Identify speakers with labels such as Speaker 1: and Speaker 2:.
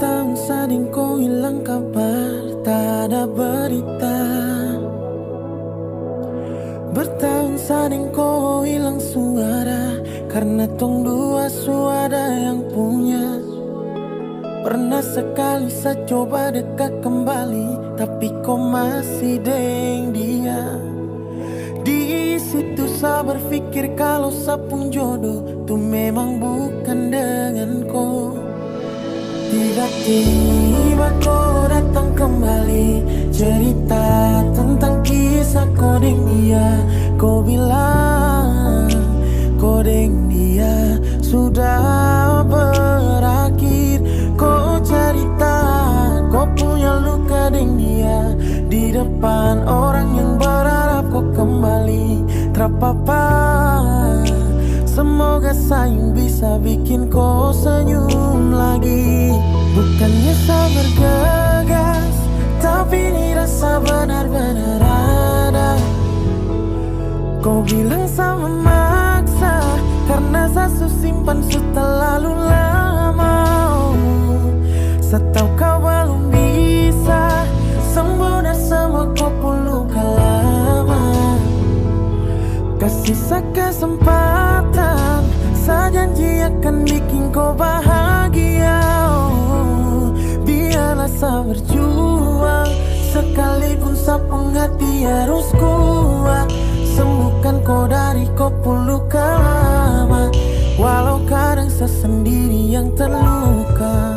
Speaker 1: Bertahun sading kau hilang kabar, tak ada berita. Bertahun sading kau hilang suara, karena tong dua suara yang punya. Pernah sekali saya coba dekat kembali, tapi kau masih deng dia. Di situ saya berpikir kalau saya pun jodoh tuh memang bukan dengan kau. Tiba-tiba kau datang kembali, cerita tentang kisah kau deng dia. Kau bilang kau deng dia sudah berakhir. Kau cerita kau punya luka deng dia di depan orang yang berharap kau kembali. Terpapa, semoga sayang bisa bikin kau senyum lagi. Bukannya saya bergegas, tapi ini rasa benar-benar ada. Kau bilang saya memaksa, karena saya simpan terlalu lama. Saya tahu kau belum bisa sembuh dari semua kau pun luka lama. Kasih saya kesempatan, saya janji akan bikin kau bahagia. Biarlah saya berjuang, sekalipun sapung hati harus kuat. Sembuhkan kau dari kau pun luka lama, walau kadang saya sendiri yang terluka.